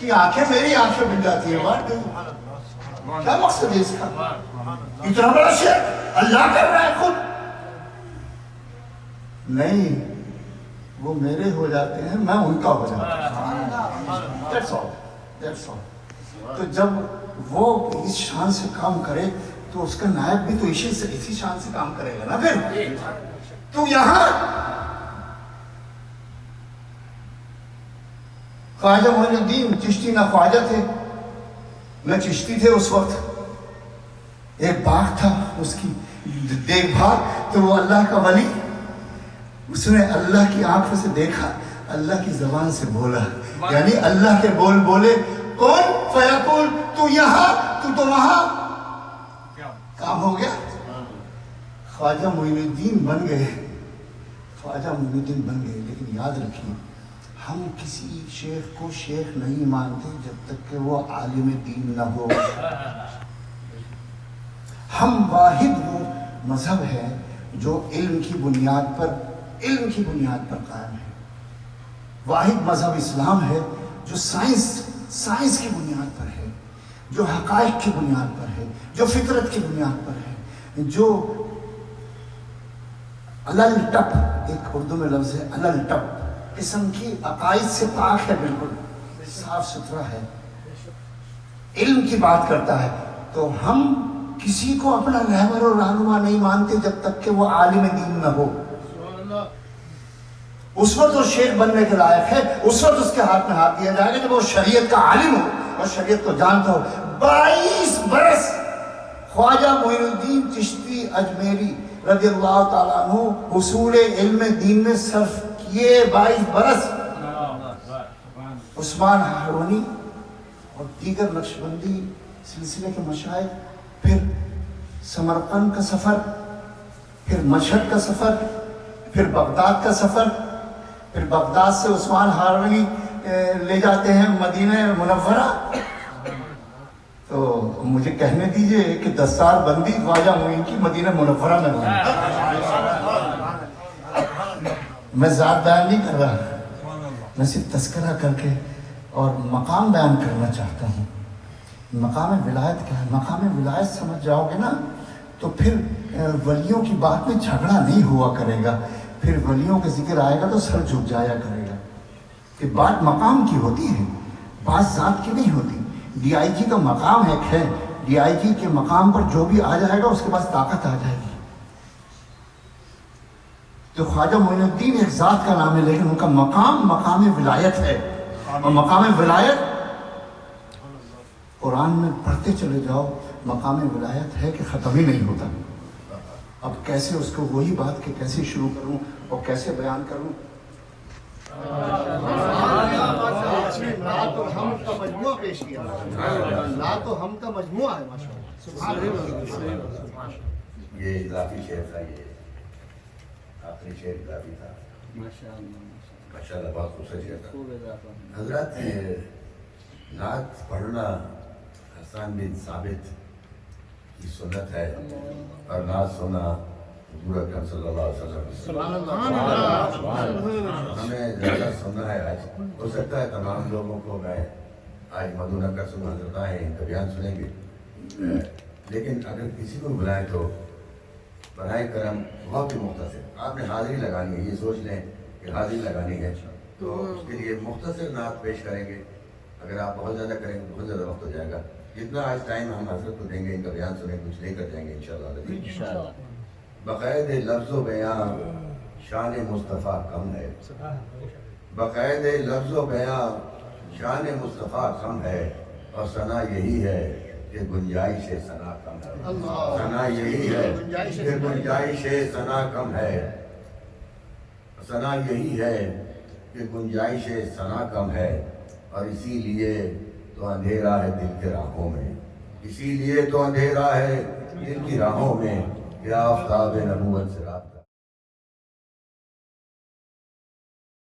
کی آنکھیں میری آنکھیں بن جاتی ہیں. کیا مقصد ہے اس کا؟ اتنا بڑا شرک اللہ کر رہا ہے خود. نہیں، وہ میرے ہو جاتے ہیں، میں ان کا ہو جاتا ہوں. That's all. That's all. تو جب وہ اس شان سے کام کرے تو اس کا نائب بھی تو اسی شان سے کام کرے گا نا. پھر تو یہاں خواجہ معین الدین چشتی نہ خواجہ تھے نہ چشتی تھے اس وقت. ایک باغ تھا، اس کی دیکھ بھال، تو وہ اللہ کا ولی، اس نے اللہ کی آنکھوں سے دیکھا، اللہ کی زبان سے بولا، یعنی اللہ کے بول بولے، کون فیکون، تو یہاں تو وہاں، کام ہو گیا. خواجہ معین الدین بن گئے، خواجہ معین الدین بن گئے. لیکن یاد رکھیے، ہم کسی شیخ کو شیخ نہیں مانتے جب تک کہ وہ عالم دین نہ ہو. ہم واحد وہ مذہب ہے جو علم کی بنیاد پر قائم ہے. واحد مذہب اسلام ہے جو سائنس کی بنیاد پر ہے، جو حقائق کی بنیاد پر ہے، جو فطرت کی بنیاد پر ہے، جو علل ٹپ، ایک اردو میں لفظ ہے علل ٹپ، قسم کی عقائد سے پاک ہے، بالکل صاف ستھرا ہے، علم کی بات کرتا ہے. تو ہم کسی کو اپنا رہبر اور رہنما نہیں مانتے جب تک کہ وہ عالم دین نہ ہو. اس وقت وہ شیخ بننے کے لائق ہے، اس وقت اس کے ہاتھ میں ہاتھ دیا جائے گا جب وہ شریعت کا عالم ہو اور شریعت کو جانتا ہو. 22 برس خواجہ معین الدین چشتی اجمیری رضی اللہ تعالیٰ عنہ حصول علم دین میں صرف کیے 22 برس. عثمان ہارونی اور دیگر نقشبندی سلسلے کے مشائخ، پھر سمرقند کا سفر، پھر مشہد کا سفر، پھر بغداد کا سفر، پھر بغداد سے عثمان ہارونی لے جاتے ہیں مدینہ منورہ. تو مجھے کہنے دیجئے کہ دستار بندی خواجہ معین کی مدینہ منورہ میں ہوئی. میں ذات بیان نہیں کر رہا، میں صرف تذکرہ کر کے اور مقام بیان کرنا چاہتا ہوں. مقام ولایت کیا ہے؟ مقام ولایت سمجھ جاؤ گے نا تو پھر ولیوں کی بات میں جھگڑا نہیں ہوا کرے گا. پھر ولیوں کا ذکر آئے گا تو سر جھک جایا کرے گا کہ بات مقام کی ہوتی ہے، بات ذات کی نہیں ہوتی. ڈی آئی جی کا مقام ایک ہے، ڈی آئی جی کے مقام پر جو بھی آ جائے گا اس کے پاس طاقت آ جائے گی. تو خواجہ معین الدین ایک ذات کا نام ہے، لیکن ان کا مقام ولایت ہے. اور مقام ولایت قرآن میں پڑھتے چلے جاؤ، مقام ولایت ہے کہ ختم ہی نہیں ہوتا. اب کیسے اس کو وہی بات کہ کیسے شروع کروں اور کیسے بیان کروں. نعت اور حمد کا مجموعہ پیش کیا، نعت و حمد کا مجموعہ ہے ماشاءاللہ. یہ اضافی شعر تھا، یہ آخری شعر اضافی تھا. ماشاءاللہ بہت خوبصورت شعر تھا. حضرات، نعت پڑھنا حسان بن ثابت کی سنت ہے اور نعت سننا حضور اکرم صلی اللہ علیہ وسلم. ہمیں زیادہ سننا ہے. آج ہو سکتا ہے تمام لوگوں کو میں آج مدونہ کا سن حضرت ہیں ان کا بیان سنیں گے، لیکن اگر کسی کو بلائیں تو برائے کرم بہت ہی مختصر. آپ نے حاضری لگانی ہے، یہ سوچ لیں کہ حاضری لگانی ہے تو اس کے لیے مختصر نعت پیش کریں گے. اگر آپ بہت زیادہ کریں گے بہت زیادہ وقت ہو جائے گا. جتنا آج ٹائم ہم حضرت کو دیں گے ان کا بیان سنیں کچھ لے کر جائیں گے انشاءاللہ. بقید لفظ و بیان شان مصطفیٰ کم ہے، بقید لفظ و بیان شان مصطفیٰ کم ہے، اور ثنا یہی ہے کہ گنجائش ثنا کم ہے. ثنا یہی ہے کہ گنجائش ثنا کم ہے. ثنا یہی ہے کہ گنجائش ثنا کم ہے، اور اسی لیے تو اندھیرا ہے دل کے راہوں میں. اسی لیے تو اندھیرا ہے دل کی راہوں میں کہ آفتاب نبوت سے رابطہ